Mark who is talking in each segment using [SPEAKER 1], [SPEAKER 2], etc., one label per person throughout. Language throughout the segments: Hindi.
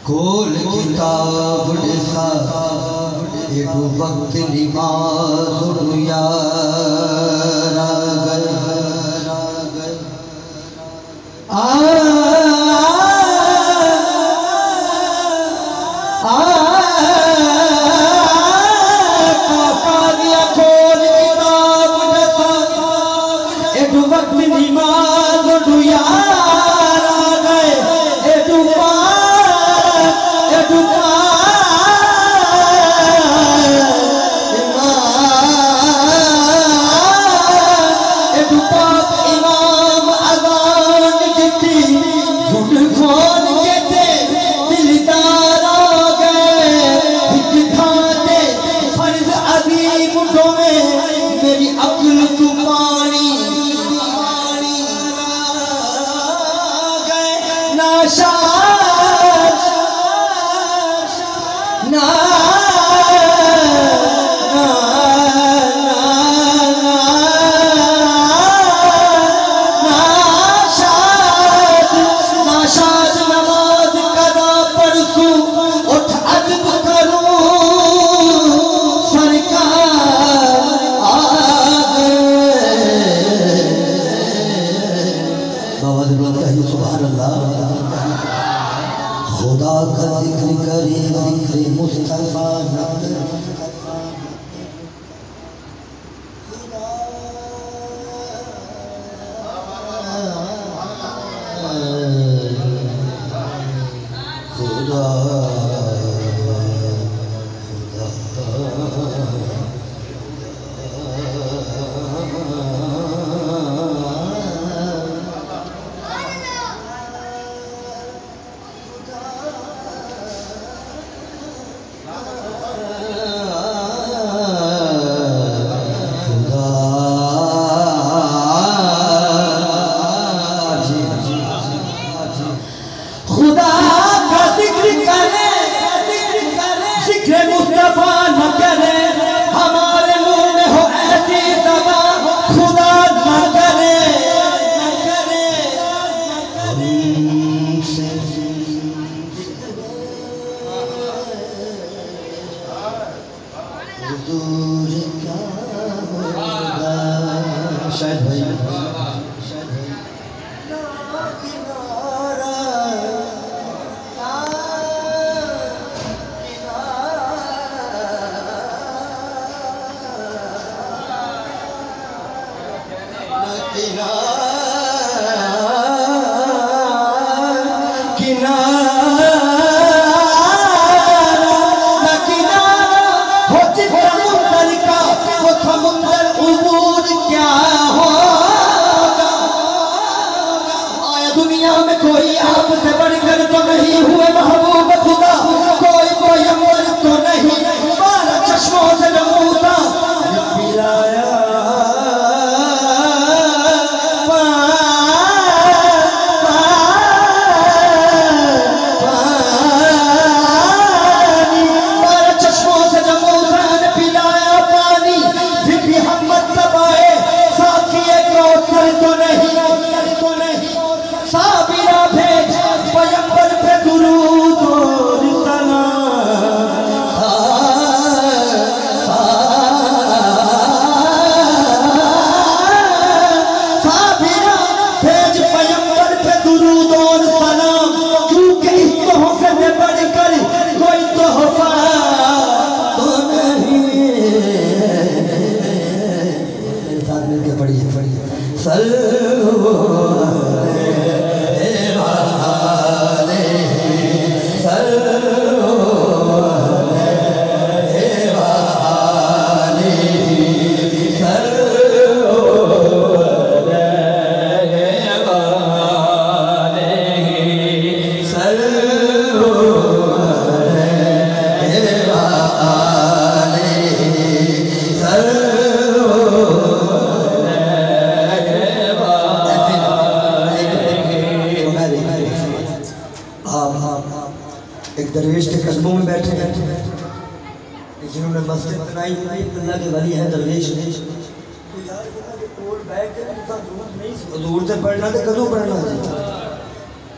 [SPEAKER 1] कोल किताब दिसा एडू वक्त नमाज यार एडू वक्त नमाज खुदा का जिक्र करे जिक्र मुस्तफा खुदा पढ़िए पढ़िए पढ़िए सल्लल्लाहु दरवेश के कदमों में बैठे हैं जिन्होंने मस्जिद बनाई अल्लाह के वली हैं दरवेश तो यार कोल बैठ के दूर नहीं हुजूर से पढ़ना तो कदों पढ़ना जी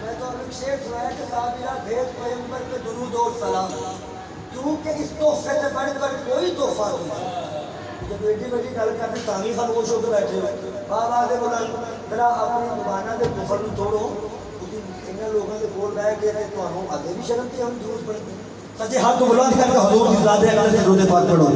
[SPEAKER 1] मैं तो अभी शेर सुनाया कि साबिरा भेद पैगंबर पे दुरूद और सलाम क्योंकि इस तोहफे से बढ़कर कोई तोहफा नहीं जब बेटी बेटी गल करते तामी खामोश होकर बैठे हो बाबा दे बोला जरा अपनी जुबाना दे कुफर नूं तोड़ो लोगों के बोल रहा है कि तो आगे भी शर्म की हम जरूरत पड़ती सच्चे हाथ को बुलंद करके हुजूर की ज़ात है अगले से रोज़े पाक पढ़ो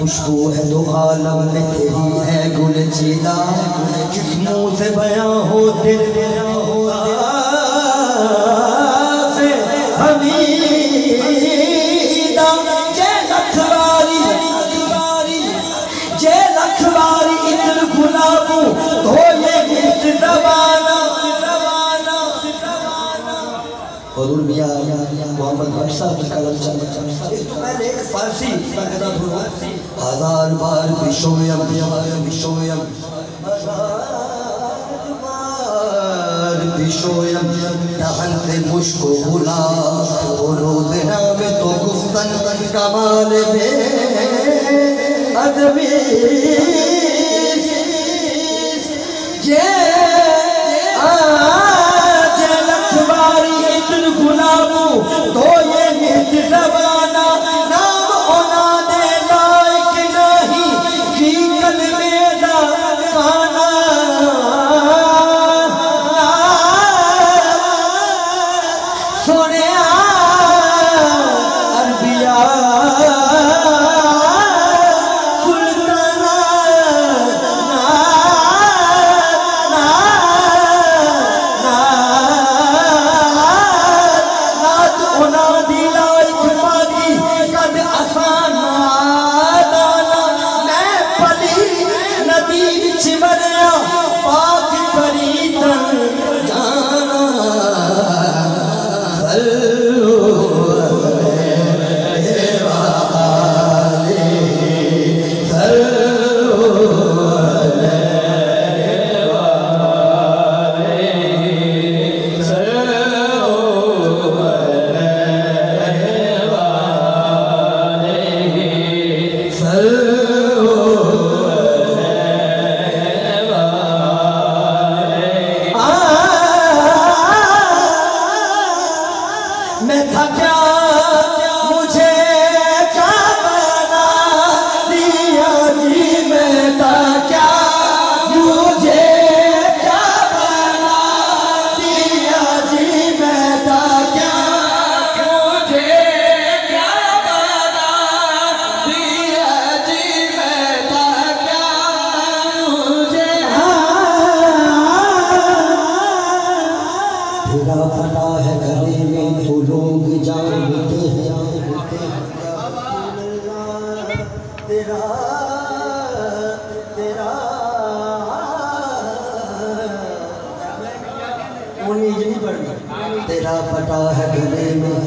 [SPEAKER 1] खुशबू है दो आलम में तेरी है गुल चीला किस मुँह से बयां हो तेरे से हमीदा जय लखवारी इधर गुलाबू तो ये गिफ्ट दबाना हुजूर मियां मोहम्मद वर्षा कलम इसको मैंने एक फारसी पढ़ा था हजार बार विशोयम विशोयम विशोयम दहन से मुश्को बुला और रोज़ना में तो गुफ्तन कमाल बे अदबी गुलाबू तो ये नित ज़बाना नाम ओना दे लायक नहीं जी कलमे दा गाना सोने अरबिया तेरा पता है गले में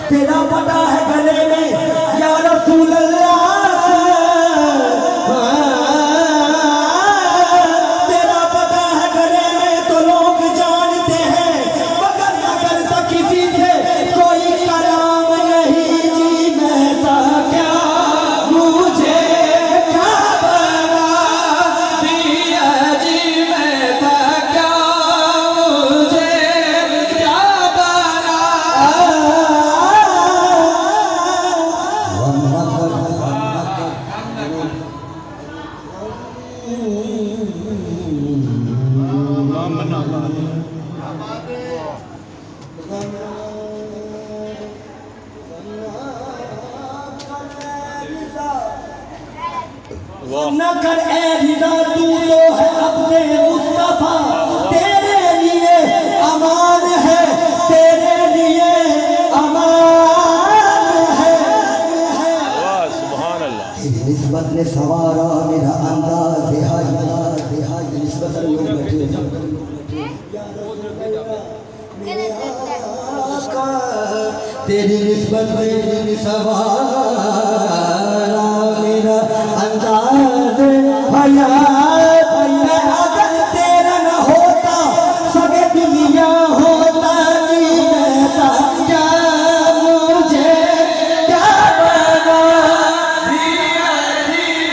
[SPEAKER 1] तेरा पता है गले में या रसूल अल्लाह न कर ए रिदा तू तो है अपने मुस्तफा, तेरे लिए अमान है, तेरे लिए अमान है। सुभान अल्लाह। तेरी निस्बत ने सवारा मेरा अंदाज हाय निस्बत लोग बैठे तेरी निस्बत ने सवारा मेरा अंदाज हयात। मैं अगर तेरा न होता सगे दुनिया होता जी कहता क्या मुझे क्या बना जी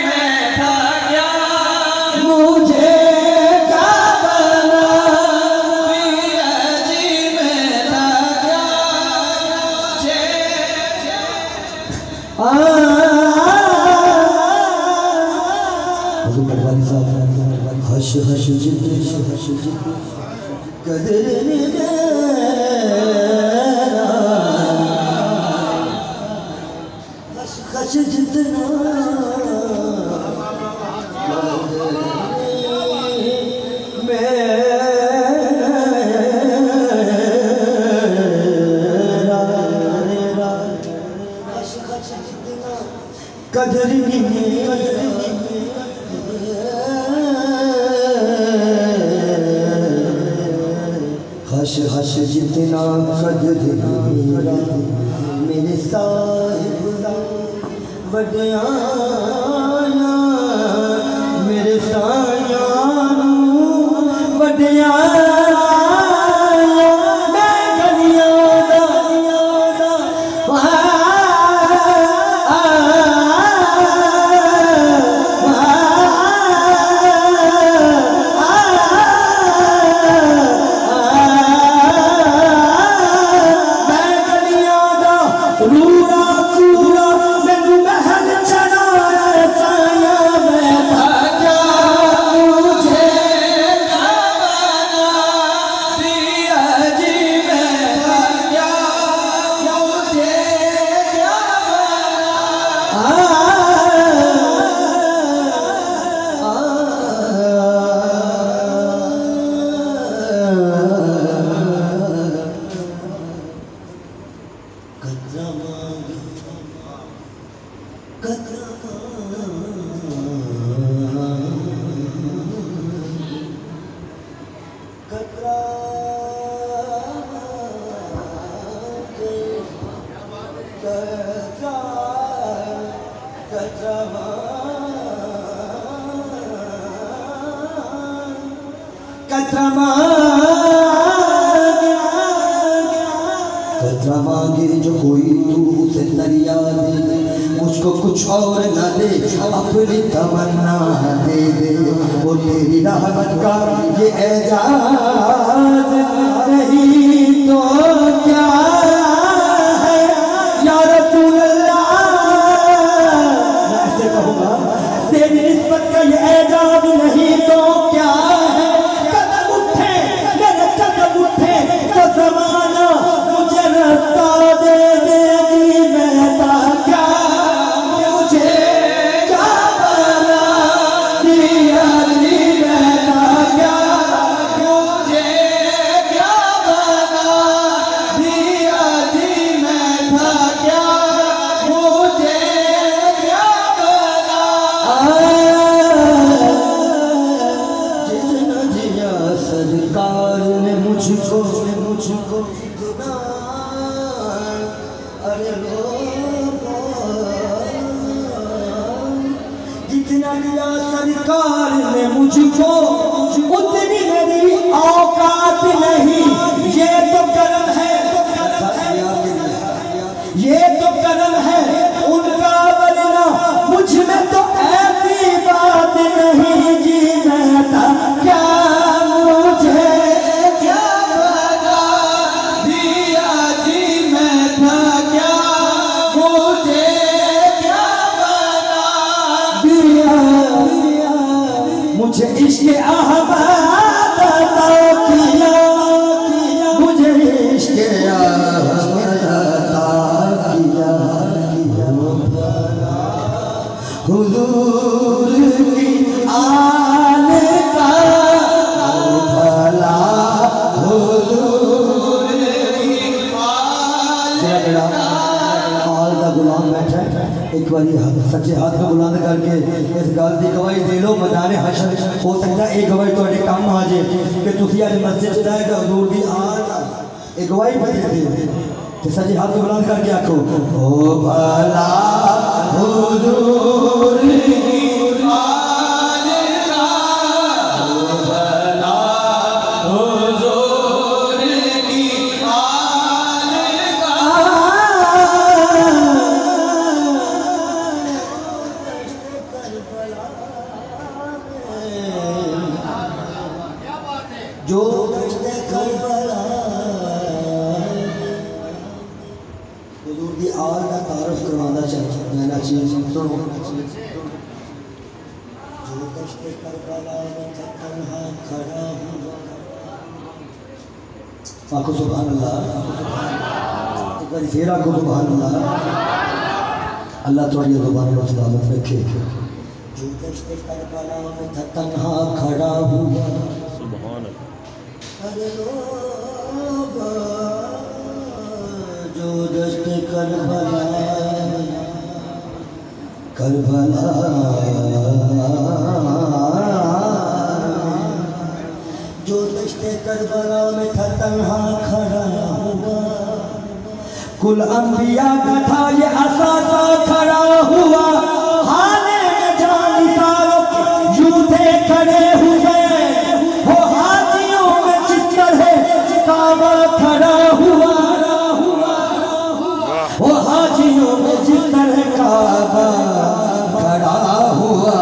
[SPEAKER 1] मैं था क्या मुझे क्या बना जी मैं था क्या हश हश जिद कदर हश हश जितना कदर हश हश जितना कदर मेरे साहिब वड्याया मेरे साया वड्याया मैं गलियां दा कतरा मांगे जो कोई तू उसे दरिया दे, मुझको कुछ और न दे अपनी तमन्ना दे दे। वो तेरी रहमत का ये एजाज नहीं तो क्या है या रसूल अल्लाह। मैं ऐसे कहूँगा तेरी निस्बत का ये एजाज नहीं तो क्या है। कदम उठे मेरे कदम उठे तो ज़माना मुझे रास्ता दे देगी। मैं था क्या मुझे क्या बना दिया जी। मैं था क्या मुझे क्या बना दिया जी। मैं था क्या मुझे क्या बना। जितना दिया सरकार ने मुझको इतना अरे जितना दिया सरकार ने मुझको उतनी मेरी औकात नहीं। ये तो करम है, ये तो करम है उनका, वरना मुझ में तो ऐसी बात नहीं जी। मैं था क्या मुझे क्या बना दिया जी। मैं था क्या मुझे क्या बना दिया। मुझे इश्क़ अहमद अता किया, मुझे इश्क़ अहमद अता किया, हुजूर की आल का भला, हुजूर की आल का गुलाम बैठा है। एक बार सच्चे हाथ को बुलंद करके इस गल की गवाही दे लो। मैदान हशर हो सकता है एक गवाही थोड़े काम आ जाए कि तुम अज मस्जिद जाए तो हजूर की आल एक गवाही दे तो सच्चे हाथ को बुलंद करके आखो ओ भला हुजूर की आल का, ओ भला हुजूर की आल का। जो हुजूर की आल का तारफ करवाना चाहिए चीज सुनो। जो दश्त करबला में तन्हा खड़ा हुआ, आखो सुभान अल्लाह, एक बार फिर आखो सुभान अल्लाह। अल्लाह थोड़ी जुबान को सलामत रखे। जो दश्त करबला में तन्हा खड़ा हुआ, अरे लोग जो दश्त करबला करबला जो दश्त करबला में था तन्हा खड़ा हुआ, कुल अंबिया का था ये असासा खड़ा हुआ, हाने में जान सारों यूं थे खड़े हुए, हो हाजियों में चित्तर है काबा खड़ा हुआ, हो हाजियों में चित्तर है काबा खड़ा हुआ,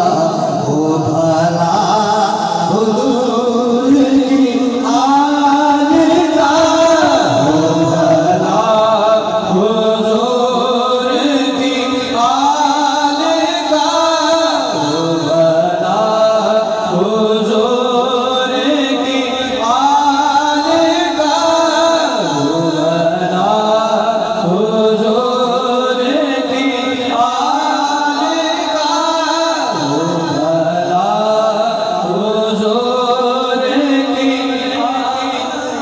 [SPEAKER 1] हो भला हुजूर की आल का, हो भला हुजूर की आल का, हो भला हुजूर की आल का, हो भला हुजूर की आल का, हो भला हुजूर की आल का।